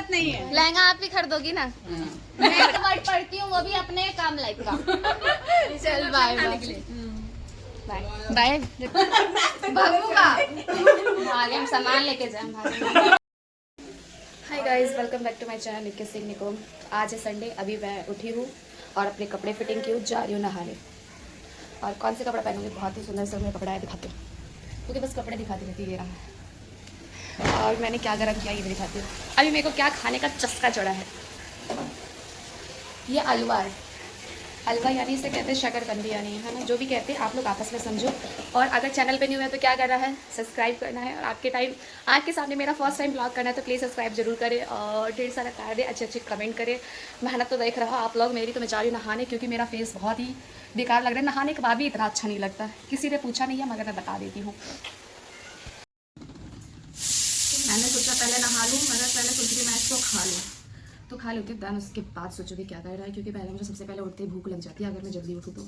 जरूरत नहीं है। लहंगा आप ही खरीदोगी ना? मैं वर्ड पढ़ती हूँ, वो भी अपने काम लाइफ का। चल बाय बाय बाय भागूंगा। भागे, हम सामान लेके जाए भागे। Hi guys, welcome back to my channel Nikki Singh निकोम। आज है संडे, अभी मैं उठी हूँ और अपने कपड़े फिटिंग की हूँ, जा रही हूँ नहाने। और कौन से कपड़ा पहनूंगी, बहुत ही सुंदर सुंदर कपड़ा है, दिखाती हूँ क्योंकि बस कपड़े दिखाती रहती है ये रहा। और मैंने क्या गरम किया ये भी दिखाती हूँ। अभी मेरे को क्या खाने का चस्का चढ़ा है, ये अलवा है। अलवा यानी इसे कहते हैं शकरकंदी, यानी है ना, जो भी कहते हैं आप लोग आपस में समझो। और अगर चैनल पे न्यू है तो क्या करना है, सब्सक्राइब करना है। और आपके सामने मेरा फर्स्ट टाइम ब्लॉग करना है तो प्लीज़ सब्सक्राइब जरूर करें और ढेर सारा प्यार दे, अच्छे अच्छे कमेंट करें। मेहनत तो देख रहा आप लोग मेरी, तो मैं जा रही हूँ नहाने क्योंकि मेरा फेस बहुत ही बेकार लग रहा है। नहाने के बाद भी इतना अच्छा नहीं लगता। किसी ने पूछा नहीं है मगर मैं बता देती हूँ। मैंने सोचा पहले नहा लूँ, मगर पहले सोच रही मैं इसको खा लूँ, तो खा लेती हूँ, दैन उसके बाद सोचोगे क्या कर रहा है, क्योंकि पहले मुझे सबसे पहले उठते ही भूख लग जाती है अगर मैं जल्दी उठूँ तो।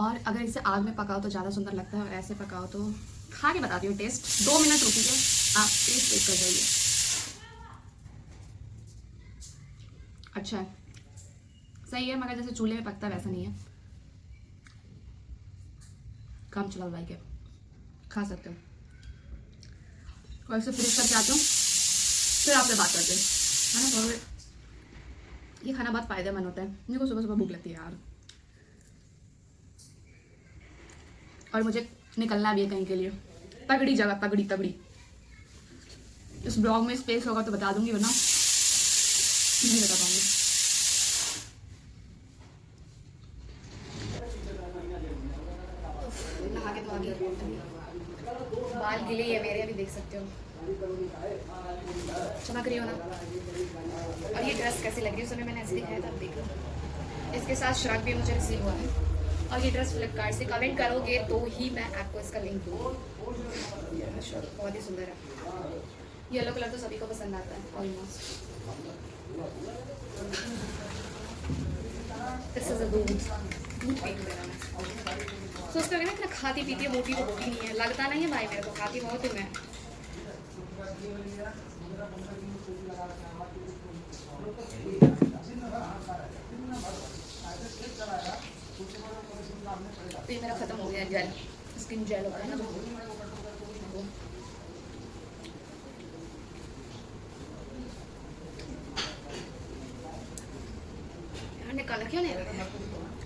और अगर इसे आग में पकाओ तो ज़्यादा सुंदर लगता है, और ऐसे पकाओ तो खा के बताती हूँ टेस्ट। 2 मिनट रुकीजिए, आप टेस्ट देख कर जाइए। अच्छा है, सही है, मगर जैसे चूल्हे में पकता है वैसा नहीं है। काम चलाओ भाई के, खा सकते हो। और इसे फिनिश करके आते हो, फिर आपसे बात करते हैं, है ना। और ये खाना बहुत फायदेमंद होता है, मेरे को सुबह सुबह भूख लगती है यार। और मुझे निकलना भी है कहीं के लिए, तगड़ी जगह, तगड़ी तगड़ी। इस ब्लॉग में स्पेस होगा तो बता दूंगी, वरना नहीं बता पाऊंगी। नहा के तो आगे बाल गिले है मेरे, अभी देख सकते हो, चमक रही हो ना। और ये ड्रेस कैसी लग रही है, उस समय मैंने ऐसे दिखाया था, आप देख लो। इसके साथ श्रग भी मुझे रिसीव हुआ है। और ये ड्रेस फ्लिपकार्ट से, कमेंट करोगे तो ही मैं आपको इसका लिंक दूँगी। बहुत ही सुंदर है, येलो कलर तो सभी को पसंद आता है ऑलमोस्ट। दिस इज अ दूध पी लूँ मेरा। सोचते हो ना इतना खाती पीती है, मोटी तो होती नहीं है, लगता नहीं है भाई मेरे को, खाती बहुत हूँ मैं। तो ये मेरा खत्म हो गया जेल, स्किन जेल होता है ना जो। निकालना क्यों नहीं रहा,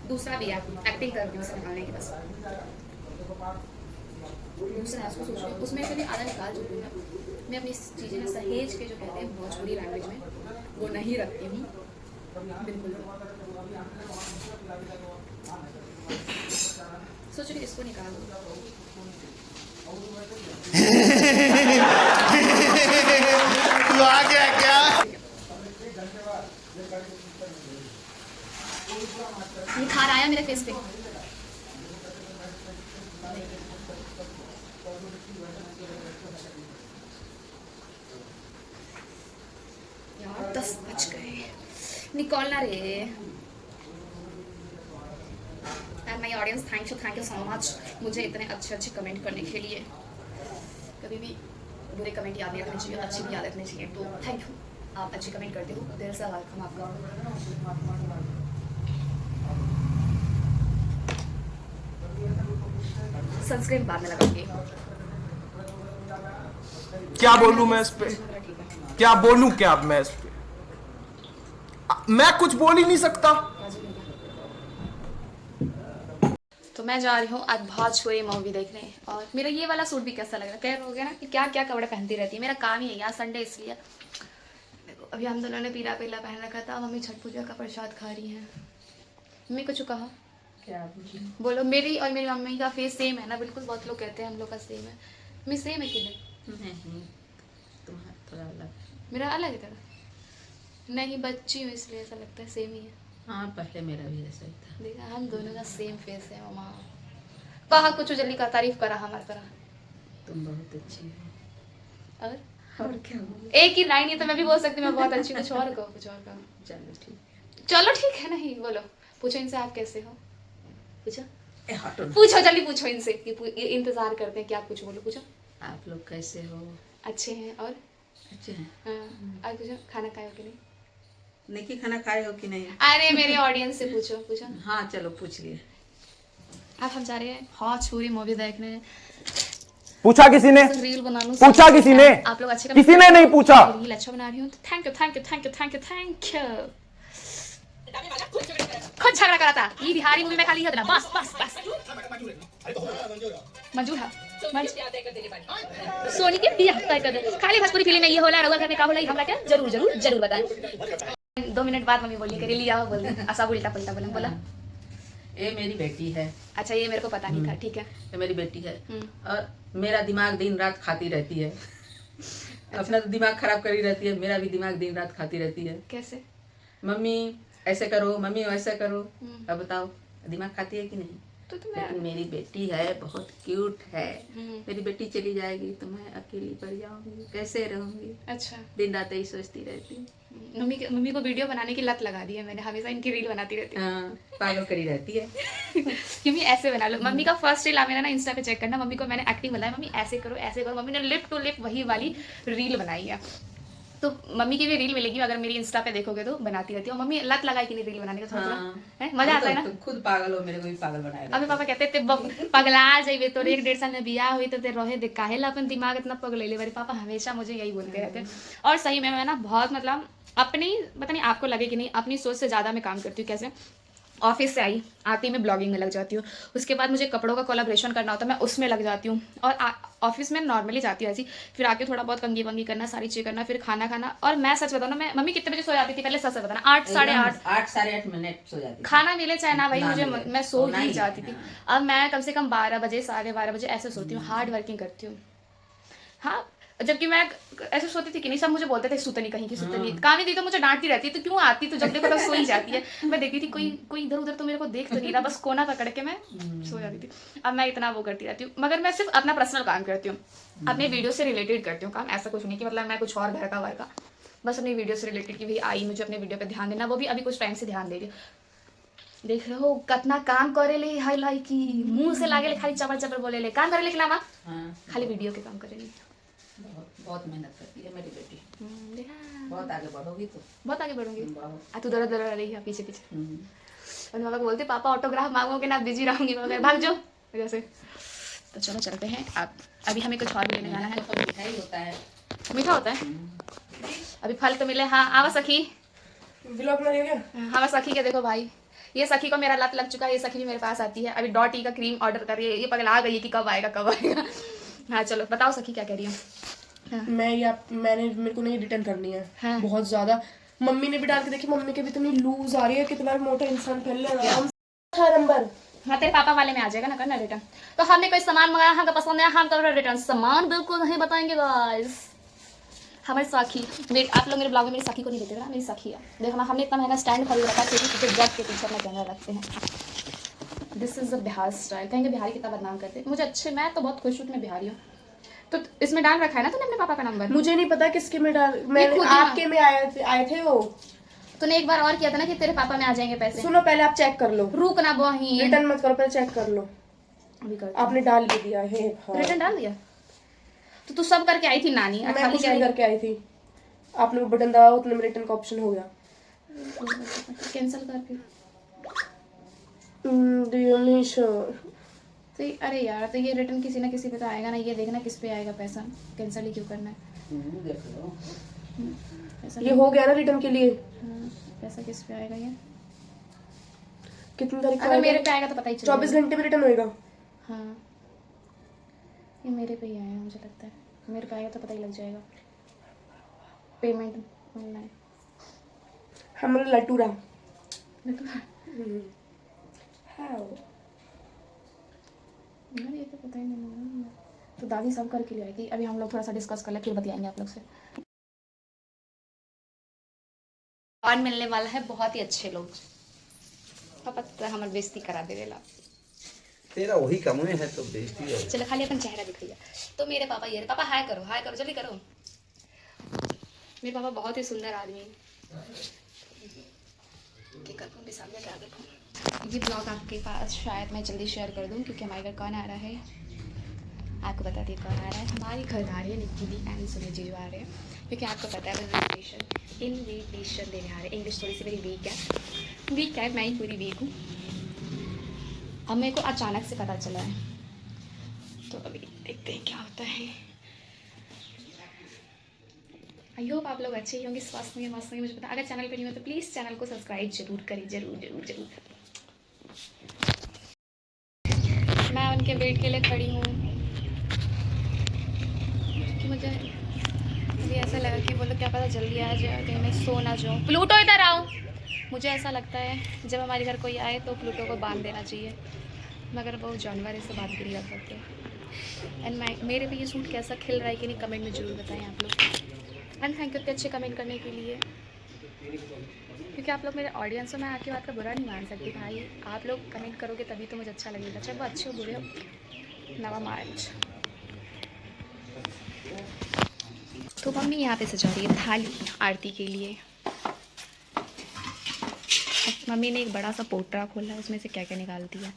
दूसरा भी है, एक्टिंग कर रही हूँ उसे निकालने की बस। दूसरा है, उसको सोचो, उसमें से भी आधा निकाल चुकी हूँ मैं अपनी चीज़ें ना सहेज के, जो कहते हैं भोजपुरी लैंग्वेज में, वो नहीं रखती हूँ बिल्कुल। सोच रही इसको निकाल दो। तू आ गया क्या? निखार आया मेरे फेस पे। यार 10 बज गए, निकलना रे। And my audience, thank you so much मुझे इतने अच्छे अच्छे कमेंट करने के लिए। कभी भी बुरे कमेंट याद नहीं रखने चाहिए, अच्छे भी याद रखने चाहिए, तो थैंक यू, आप अच्छे कमेंट करते हो, दिल से वेलकम आपका। सनस्क्रीन बाद में लगाऊंगी। क्या बोलूं मैं इस पे, क्या बोलूं क्या मैं इस पे, मैं कुछ बोल ही नहीं सकता। तो मैं जा रही हूँ आज भोजपुरी मूवी देखने। और मेरा ये वाला सूट भी कैसा लग रहा है, कह रहे हो ना कि क्या क्या कपड़े पहनती रहती है, मेरा काम ही है यार संडे, इसलिए। देखो अभी हम दोनों ने पीला पीला पहन रखा था, मम्मी छठ पूजा का प्रसाद खा रही हैं। मम्मी कुछ कहा क्या बोलो, मेरी और मेरी मम्मी का फेस सेम है ना बिल्कुल, बहुत लोग कहते हैं हम लोग का सेम है। मम्मी सेम है कि नहीं? तुम्हारा थोड़ा अलग। मेरा अलग है थोड़ा, नहीं बच्ची हूँ इसलिए ऐसा लगता है सेम ही है। हाँ, पहले मेरा भी ऐसा ही था। देखा, हम दोनों का सेम फेस है मामा। कहा कुछ जल्दी का तारीफ करा हमारी तरह। तुम बहुत अच्छी हो। और क्या बोलूं? एक ही लाइन, ये तो मैं भी बोल सकती हूँ मैं बहुत अच्छी, कुछ और कहो, कुछ और कहो। चलो ठीक चलो ठीक है, नहीं बोलो, पूछो इनसे आप कैसे हो, पूछो है। हटो ना। पूछो जल्दी पूछो इनसे, ये इंतजार करते हैं कि आप कुछ बोलो, पूछो। आप लोग कैसे हो? अच्छे हैं, और अच्छे हैं। हाँ, आज पूछो खाना खाए हो कि नहीं? निकी खाना खाए हो कि नहीं? अरे मेरे ऑडियंस से पूछो पूछो। हाँ चलो पूछ लिए। अब हम जा रहे हैं हॉट छुरी मूवी देखने। पूछा किसी ने? रील बना लूं। पूछा किसी ने? आप लोग अच्छे किसी ने नहीं पूछा। रील अच्छा बना रही हूँ तो thank you thank you thank you thank you thank you. खुद झगड़ा करा था ये बिहारी मूवी में खाली है ना बस बस बस मंजूर है सोनी के बियाह तय कर दे खाली भोजपुरी फिल्म में ये होला रउआ करने का होला हमरा के जरूर जरूर जरूर बताएं। 2 मिनट बाद मम्मी बोली करे लिया बोल दे ऐसा उल्टा पलटा बोला। ये मेरी बेटी है। अच्छा ये मेरे को पता नहीं था ठीक है। ये मेरी बेटी है और मेरा दिमाग दिन रात खाती रहती है। अपना तो दिमाग खराब करी रहती है, मेरा भी दिमाग दिन रात खाती रहती है। कैसे? मम्मी ऐसे करो, मम्मी वैसे करो। अब बताओ दिमाग खाती है कि नहीं? तो लेकिन मेरी बेटी है बहुत क्यूट है। मेरी बेटी चली जाएगी तो मैं अकेली पड़ जाऊंगी, कैसे रहूंगी? अच्छा दिन रात यही सोचती रहती हूँ। मम्मी को वीडियो बनाने की लत लगा दी है मैंने, हमेशा इनकी रील बनाती रहती हूँ। हाँ, पागल करी रहती है। मम्मी ऐसे बना लो। मम्मी का फर्स्ट रील मेरा ना इंस्टा पे चेक करना, मम्मी को मैंने एक्टिंग बनाया मम्मी ऐसे करो। मम्मी ने लिप टू लिप वही वाली रील बनाई है। तो मम्मी की भी रील मिलेगी अगर मेरी इंस्टा पे देखोगे तो बनाती रहती है। मम्मी लत लगाई कि नहीं रील बनाने का थोड़ा है मजा आता है ना। तुम खुद पागल हो, मेरे को भी पागल बनाया। अभी पापा कहते थे पगला जाइए तो 1-1.5 साल में बियाह हुई तो रहे दे काहे ला अपन दिमाग इतना पगले ले। मेरे पापा हमेशा मुझे यही बोलते रहते हैं। और सही में मैं ना बहुत मतलब अपनी पता नहीं आपको लगे कि नहीं अपनी सोच से ज़्यादा मैं काम करती हूँ। कैसे? ऑफिस से आती मैं ब्लॉगिंग में लग जाती हूँ, उसके बाद मुझे कपड़ों का कोलैबोरेशन करना होता है मैं उसमें लग जाती हूँ। और ऑफिस में नॉर्मली जाती हूँ ऐसी, फिर आके थोड़ा बहुत कंगी वंगी करना, सारी चीज़ करना, फिर खाना खाना। और मैं सच बताऊँ ना मैं मम्मी कितने बजे सो जाती थी पहले, सच बताना 8 साढ़े 8 मिनट सो जाती थी। खाना मिले चाहे ना भाई ना मुझे मिले, मैं सो सोना ही ही जाती थी। अब मैं कम से कम 12 बजे 12:30 बजे ऐसे सोती हूँ, हार्ड वर्किंग करती हूँ। हाँ जबकि मैं ऐसे सोती थी कि नहीं सब मुझे बोलते थे सुतनी कहीं की सुतनी। कामी दी तो मुझे डांटती रहती है तो क्यों आती तो जब देखो तब सो ही जाती है। मैं देखती थी कोई इधर उधर तो मेरे को देख तो नहीं रहा, बस कोना पकड़ के मैं सो जाती थी। अब मैं इतना वो करती रहती हूँ, मगर मैं सिर्फ अपना पर्सनल काम करती हूँ, अपने वीडियो से रिलेटेड करती हूँ काम। ऐसा कुछ नहीं कि मतलब मैं कुछ और घर का वार का, बस अपनी वीडियो से रिलेटेड की भाई आई मुझे अपने वीडियो पर ध्यान देना, वो भी अभी कुछ टाइम से ध्यान दे रही हूँ। देख रहे हो कितना काम करे ले हाई लाई की मुंह से लागे ले खाली चबर चबर बोले ले काम करे ले खिलामा खाली वीडियो के काम करेंगे। बहुत मेहनत करती है मेरी बेटी। बहुत आगे बढ़ोगी तो बहुत आगे बढ़ूंगी। तू दौड़ रही है पीछे पीछे। और पापा को बोलते पापा ऑटोग्राफ मांगोगे ना बिजी रहूंगी मगर भाग जाओ जैसे। तो चलो चलते हैं। अब अभी हमें कुछ और भी लेने जाना है। तो मिठाई होता है, मीठा होता है। अभी फल तो मिले। हाँ आवा सखी हाँ सखी के देखो भाई ये सखी को मेरा लत लग चुका है। ये सखी भी मेरे पास आती है अभी .e का क्रीम ऑर्डर कर रही है। ये पगला गई है कि कब आएगा। हाँ चलो बताओ सखी क्या कह रही है। हाँ। मैंने मेरे को नहीं रिटर्न करनी है। हाँ। बहुत ज्यादा मम्मी ने भी डाल के देखी, मम्मी के भी इतनी लूज आ रही है, कितना मोटा इंसान पहन लेगा। नंबर हाँ तेरे पापा वाले में आ जाएगा ना करना रिटर्न। तो हमने कोई सामान मंगाया हमको पसंद है हम कर रिटर्न सामान बिल्कुल नहीं बताएंगे गाइस। हमारी साखी आप लोग मेरे ब्लॉग में मेरी साखी को नहीं देते ना, मेरी साखी है। देखो ना हमने इतना महंगा स्टैंड खरीद रखा है क्योंकि जग के पीछे अपना कैमरा रखते हैं। This is a Bihar style. कहेंगे बिहारी कितना बदनाम करते हैं मुझे। अच्छे मैं तो बहुत खुश हूँ मैं बिहारी हूँ। तो इसमें डाल रखा है ना तूने अपने पापा का नंबर? मुझे नहीं पता किसके में डाल, मैंने आपके में आए थे वो। तूने एक बार और किया था ना कि तेरे पापा में आ जाएंगे पैसे। सुनो पहले आप चेक कर लो, रुक ना बही रिटर्न मत करो, पहले चेक कर लो। अभी कर आपने डाल भी दिया है। रिटर्न डाल दिया तो तू सब करके आई थी नानी। मैं कुछ नहीं करके आई थी, आपने वो बटन दबाया उतने में रिटर्न का ऑप्शन हो गया। कैंसिल करके तो अरे यार तो ये रिटर्न किसी ना किसी पे तो आएगा ना। ये देखना किस पे आएगा पैसा, कैंसिल ही क्यों करना है। देख लो पैसा ये हो गया ना रिटर्न के लिए। पैसा किस पे आएगा ये कितनी तारीख को अगर मेरे पे आएगा तो पता ही चलेगा। 24 घंटे में रिटर्न होएगा। हाँ ये मेरे पे ही आएगा मुझे लगता है। मेरे पे आएगा तो पता ही लग जाएगा। पेमेंट मिलना है हमारा लटूरा यार ये तो पता ही नहीं। तो दादी सब करके ले आई थी। अभी हम लोग थोड़ा सा डिस्कस कर ले फिर बतियाएंगे आप लोग से। और मिलने वाला है बहुत ही अच्छे लोग। पापा तो हमारी बेइज्जती करा दे रेला। तेरा वही काम में है तो बेइज्जती है। चलो खाली अपन चेहरा दिखाइए। तो मेरे पापा ये पापा हाय करो जल्दी करो। मेरे पापा बहुत ही सुंदर आदमी। ये ब्लॉग आपके पास शायद मैं जल्दी शेयर कर दूं क्योंकि हमारे घर कौन आ रहा है। आपको बता दिए कौन आ रहा है। हमारी घर आ रही है निक्की दी एंड सूर्य जी आ रहे हैं, क्योंकि आपको पता है इनविटेशन देने आ रहे हैं। इंग्लिश थोड़ी सी मेरी वीक है, मैं ही पूरी वीक हूँ। अब मेरे को अचानक से पता चला है, तो अभी देखते हैं क्या होता है। आई होप आप लोग अच्छे ही होंगे, स्वस्थ होंगे, मस्त होंगे। मुझे पता, अगर चैनल पर नहीं हो तो प्लीज़ चैनल को सब्सक्राइब जरूर करिए, जरूर। मैं उनके वेट के लिए खड़ी हूँ कि मुझे अभी ऐसा लगा कि वो लोग क्या पता जल्दी आ जाए, कहीं मैं सो ना जाऊँ। प्लूटो इधर आओ। मुझे ऐसा लगता है जब हमारे घर कोई आए तो प्लूटो को बांध देना चाहिए, मगर वो जानवर से बात कर सकते हैं। एंड मेरे पे ये सूट कैसा खिल रहा है कि नहीं, कमेंट में ज़रूर बताएं आप लोग। एंड थैंक यू इतने अच्छे कमेंट करने के लिए, क्योंकि आप लोग मेरे ऑडियंस हो। मैं आपकी बात का बुरा नहीं मान सकती भाई, आप लोग कमेंट करोगे तभी तो मुझे अच्छा लगेगा, चाहे वो अच्छे हो बुरे हो। नवा मार्च। तो मम्मी यहाँ पे सजा रही है थाली आरती के लिए। मम्मी ने एक बड़ा सा पोटरा खोला है, उसमें से क्या क्या निकालती है।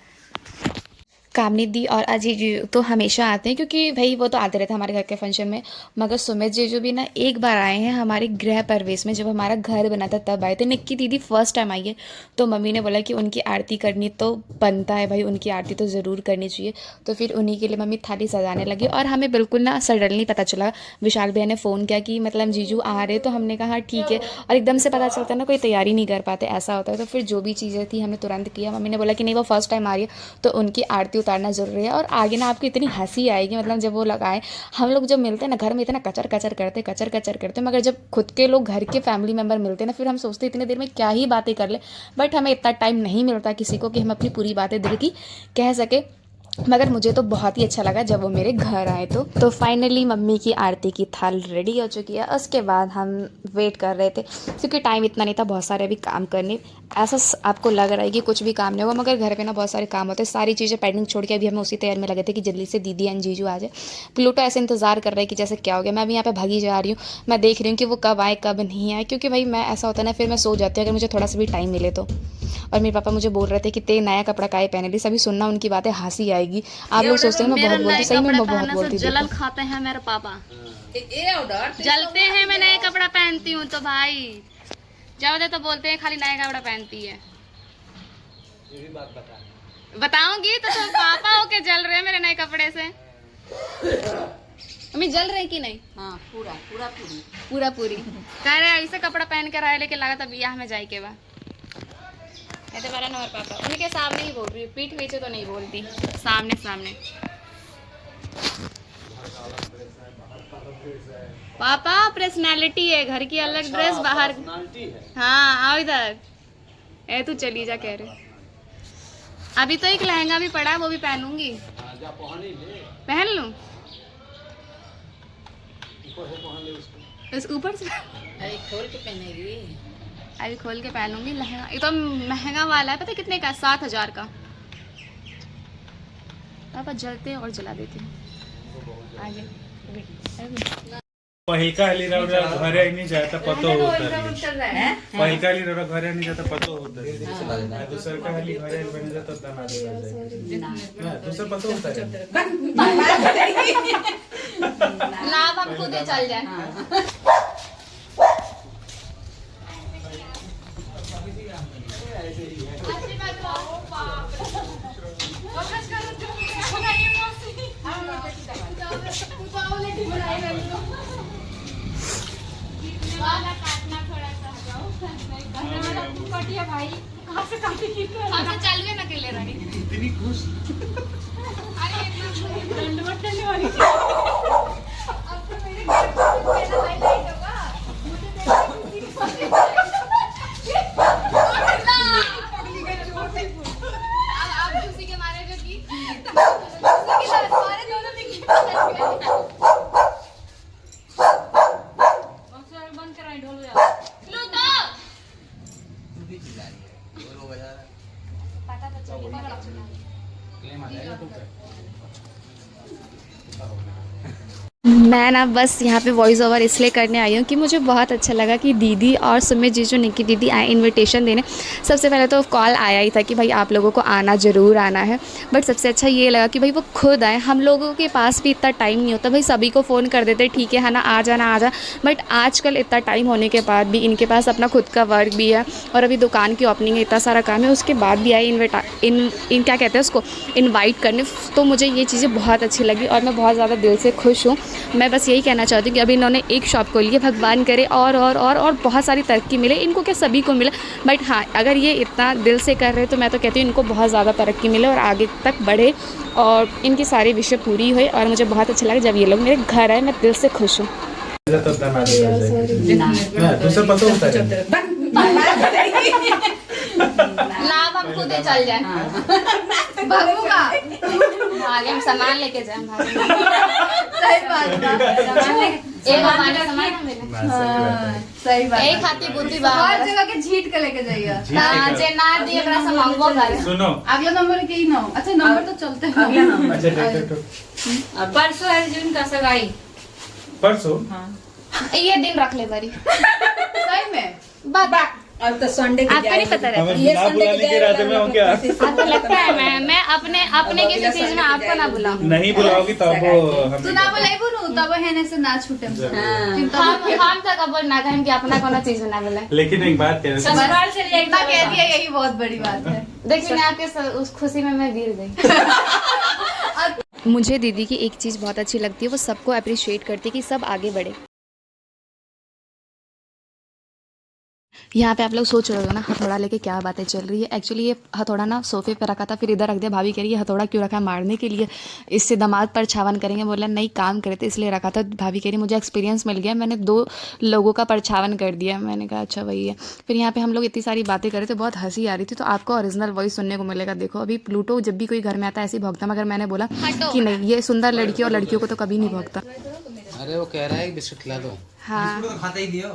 कामनी दी और अजय जी तो हमेशा आते हैं, क्योंकि भाई वो तो आते रहते हैं हमारे घर के फंक्शन में। मगर सुमित जी जो भी ना एक बार आए हैं हमारे गृह प्रवेश में, जब हमारा घर बना था तब आए थे। निक्की दीदी फर्स्ट टाइम आई है, तो मम्मी ने बोला कि उनकी आरती करनी तो बनता है भाई, उनकी आरती तो ज़रूर करनी चाहिए। तो फिर उन्हीं के लिए मम्मी थाली सजाने लगी। और हमें बिल्कुल ना सडनली पता चला, विशाल भैया ने फ़ोन किया कि मतलब जीजू आ रहे, तो हमने कहा ठीक है। और एकदम से पता चलता है ना, कोई तैयारी नहीं कर पाते, ऐसा होता है। तो फिर जो भी चीज़ें थी हमने तुरंत किया। मम्मी ने बोला कि नहीं वो फर्स्ट टाइम आ रही है तो उनकी आरती उतारना ज़रूरी है। और आगे ना आपको इतनी हंसी आएगी, मतलब जब वो लगाए। हम लोग जब मिलते हैं ना घर में इतना कचर कचर करते, मगर जब खुद के लोग घर के फैमिली मेम्बर मिलते हैं ना, फिर हम सोचते हैं इतनी देर में क्या ही बातें कर ले। बट हमें इतना टाइम नहीं मिलता किसी को कि हम अपनी पूरी बातें दिल की कह सके। मगर मुझे तो बहुत ही अच्छा लगा जब वो मेरे घर आए। तो फाइनली मम्मी की आरती की थाल रेडी हो चुकी है। उसके बाद हम वेट कर रहे थे, क्योंकि टाइम इतना नहीं था, बहुत सारे अभी काम करने। ऐसा आपको लग रहा है कि कुछ भी काम नहीं हुआ, मगर घर पे ना बहुत सारे काम होते हैं। सारी चीज़ें पेंडिंग छोड़ के अभी हमें उसी तैयारी में लगे थे कि जल्दी से दीदी एंड जीजू आ जाए। प्लूटो ऐसे इंतज़ार कर रहे हैं कि जैसे क्या हो गया। मैं अभी यहाँ पे भागी जा रही हूँ, मैं देख रही हूँ कि वो कब आए कब नहीं आए, क्योंकि भाई मैं ऐसा होता है ना, फिर मैं सो जाती हूँ अगर मुझे थोड़ा सा भी टाइम मिले तो। और मेरे पापा मुझे बोल रहे थे कि ते नया कपड़ा काहे पहने ली, सभी सुनना उनकी बातें हंसी आएगी। आप लोग सोचते हैं मैं बहुत बोलती, सही में मैं बहुत बोलती। जलन खाते हैं मेरे पापा, जलते हैं मैं नए कपड़ा पहनती हूँ तो भाई जाओ दे, तो बोलते हैं खाली नया कपड़ा पहनती है। बताऊंगी तो पापा होके जल रहे हैं मेरे नए कपड़े से। मम्मी जल रहे कि नहीं? हाँ पूरी कह रहे ऐसे कपड़ा पहन कर आए, लेकिन लगा था बियाह में जाए के बाद। ऐसे वाला ना, और पापा उनके सामने ही बोल रही हूँ, पीठ पीछे तो नहीं बोलती, सामने। पापा पर्सनालिटी है, घर की अलग ड्रेस, बाहर। हाँ आओ इधर। ए तू चली जा कह रहे। अभी तो एक लहंगा भी पड़ा है, वो भी पहनूंगी। पहन लूं? ऊपर से अरे खोल के पहनेगी। अभी खोल के पहनूंगी लहंगा। ये तो महंगा वाला है, पता है कितने का? 7,000 का। पापा जलते हैं और जला देते हैं आगे। पहिकाली रवरा घरे नहीं जाता पतो होता है। पहिकाली रवरा घरे नहीं जाता पतो होता है। दूसरा का हाली घरे बन जाता तना दे ना, दूसरा पतो होता है। लाभ हम खुद ही चल जाए। भाई कहाँ से काटेगी? हम तो चालू है ना अकेले रानी। इतनी खुश। अरे दंडवत करने वाली। अब तो मेरे घर पे मेरा हाईलाइट होगा। मुझे देखो अब खुशी के मारे जो की हमारे दोनों दिखे बंद कराई ढोल यार। पता तो चलिए बड़ा चला। मैं ना बस यहाँ पे वॉइस ओवर इसलिए करने आई हूँ कि मुझे बहुत अच्छा लगा कि दीदी और सुमित जीजू निकी दीदी आए इनविटेशन देने। सबसे पहले तो कॉल आया ही था कि भाई आप लोगों को आना ज़रूर आना है, बट सबसे अच्छा ये लगा कि भाई वो खुद आए। हम लोगों के पास भी इतना टाइम नहीं होता, भाई सभी को फ़ोन कर देते ठीक है ना, आ जा, बट आजकल इतना टाइम होने के बाद भी इनके पास अपना खुद का वर्क भी है और अभी दुकान की ओपनिंग है, इतना सारा काम है, उसके बाद भी आए इन क्या कहते हैं उसको, इनवाइट करने। तो मुझे ये चीज़ें बहुत अच्छी लगी और मैं बहुत ज़्यादा दिल से खुश हूँ। मैं बस यही कहना चाहती हूँ कि अभी इन्होंने एक शॉप खोली है, भगवान करे और बहुत सारी तरक्की मिले इनको, क्या सभी को मिले, बट हाँ अगर ये इतना दिल से कर रहे हैं तो मैं तो कहती हूँ इनको बहुत ज़्यादा तरक्की मिले और आगे तक बढ़े और इनकी सारी विषय पूरी हुई। और मुझे बहुत अच्छा लगा जब ये लोग मेरे घर आए, मैं दिल से खुश हूँ। दूसरा पता होता है लाभ हम खुद ही चल जाए। भगू का आगे हम सामान लेके जाए। सही बात है। एक हमारे सामान मिले। सही बात एक हाथी बुद्धि हर बाहर जगह के झीट के लेके जाइए। हां जे ना दी एकरा से मांगबो करे। सुनो अगला नंबर के ही ना। अच्छा नंबर तो चलते हैं। अगला नंबर अच्छा परसों है जून का सगाई। परसों ये दिन रख ले बरी। सही में बात अब तो संडे के आपको नहीं पता रहता। हमें ना बुलाने के इरादे में हो क्या? आपको लगता है मैं अपने किसी चीज में आपको ना बुलाऊं। नहीं बुलाओगी तब हम तू ना बुलाई बुनू तब हेने से ना छूटे। हम तक अब ना कहें कि अपना कोनो चीज में ना बुलाए। लेकिन एक बात कह रहे ससुराल से ले इतना कह दिया यही बहुत बड़ी बात है। देखिए मैं आपके उस खुशी में मैं गिर गई। मुझे दीदी की एक चीज़ बहुत अच्छी लगती है, वो सबको अप्रिशिएट करती है कि सब आगे बढ़े। यहाँ पे आप लोग सोच रहे हो ना हथौड़ा लेके क्या बातें चल रही है। एक्चुअली ये हथौड़ा ना सोफे पे रखा था, फिर इधर रख दिया। भाभी कह रही है हथौड़ा क्यों रखा है, मारने के लिए, इससे दामाद पर छावन करेंगे। बोला नहीं काम करे थे इसलिए रखा था। भाभी कह रही मुझे एक्सपीरियंस मिल गया, मैंने 2 लोगों का परछावन कर दिया। मैंने कहा अच्छा वही है। फिर यहाँ पे हम लोग इतनी सारी बातें कर रहे थे, बहुत हंसी आ रही थी। तो आपको ओरिजिनल वॉइस सुनने को मिलेगा। देखो अभी प्लूटो जब भी कोई घर में आता है ऐसे ही भौंकता, मगर मैंने बोला कि नहीं ये सुंदर लड़की और लड़कियों को तो कभी नहीं भौंकता। अरे वो कह रहा है बिस्कुट खिला दो। हाँ तो खाते ही दियो।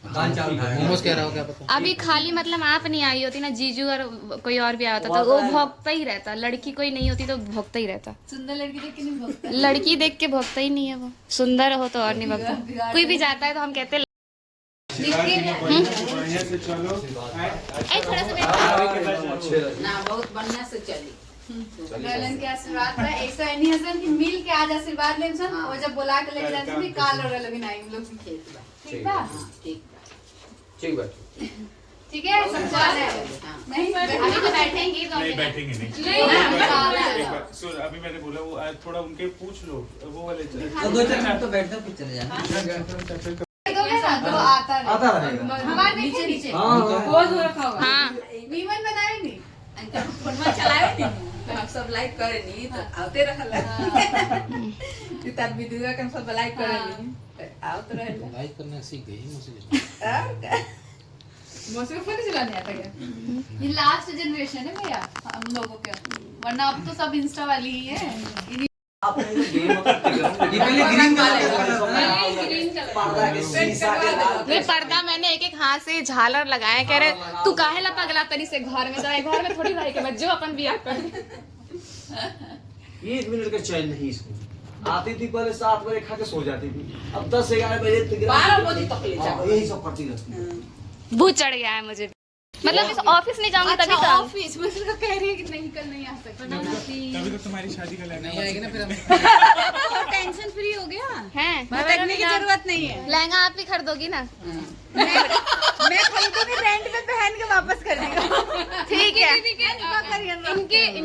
मोमोज कह रहा हो क्या पता। अभी खाली मतलब आप नहीं आई होती ना, जीजू और कोई और भी आया होता तो वो भौंकता ही रहता। लड़की कोई नहीं होती तो भौंकता ही रहता। सुंदर लड़की देख के नहीं भौंकता। लड़की देख के भौंकता ही नहीं है, वो सुंदर हो तो और नहीं भौंकता। कोई भी जाता है तो हम कहते हैं थोड़ा सा ना बहुत बढ़िया से चली। गलन के आशीर्वाद पर ऐसा नहीं हसन कि मिल के आज आशीर्वाद ले सन और जब बुला के लेके जाते हैं काल और लगे ना हम लोग भी खेत बा। ठीक बा? ठीक बा। ठीक है सब चल है। नहीं अभी तो बैठेंगे तो नहीं बैठेंगे नहीं। नहीं एक बार सुन, अभी मैंने बोला वो आज थोड़ा उनके पूछ लो वो वाले तो 2-4 मिनट तो बैठ दो फिर चले जाना। तो आता रहेगा। हमारे नीचे नीचे पोज रखा हुआ। हाँ वीमन बनाए नहीं। अंकल फोनमा चलावे नहीं तो हम सब लाइक करे नहीं तो आते रहला। तब वीडियो के हम सब लाइक करे नहीं आवत रहला। लाइक करना सीख गई मुझे। मौसी को फोन चलाने आता क्या? ये लास्ट जनरेशन है भैया हम लोगों के, वरना अब तो सब इंस्टा वाली ही है। आपने जो गेम ये पहले ग्रीन नहीं पर्दा मैंने एक हाथ से झालर लगाया। कह रहे तू काहे ला पगला तरी से घर में जाए, घर में थोड़ी रह के मैं जो अपन बियाह कर। 1 मिनट का चैन नहीं इसको। आती थी पहले 7 बजे खा के सो जाती थी, अब 10-11 बजे तक 12 बजे तक ले जाओ। यही सब करती रहती। भूत चढ़ गया है मुझे, मतलब इस ऑफिस नहीं जाऊंगी तभी तो ऑफिस में तो कह रही है कि नहीं कल नहीं आ सकता। तभी तो तुम्हारी शादी का लहंगा नहीं आएगी ना फिर हम। टेंशन फ्री हो गया है। भटकने की जरूरत नहीं है। लहंगा आप भी खरीदोगी ना? मैं खरीदूंगी रेंट पे पहन के वापस कर दूंगा। ठीक है इनकी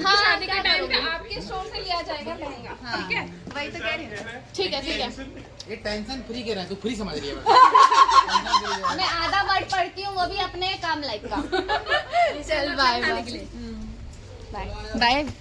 शादी के टाइम पे आपके स्टोर से लिया जाएगा लहंगा। ठीक है वही तो कह रही हूँ। ठीक है ये टेंशन फ्री कह रहा है, तू फ्री समझ रही है। मैं आधा वर्ड पढ़ती हूँ वो भी अपने काम लाइक का। चल बाय बाय बाय।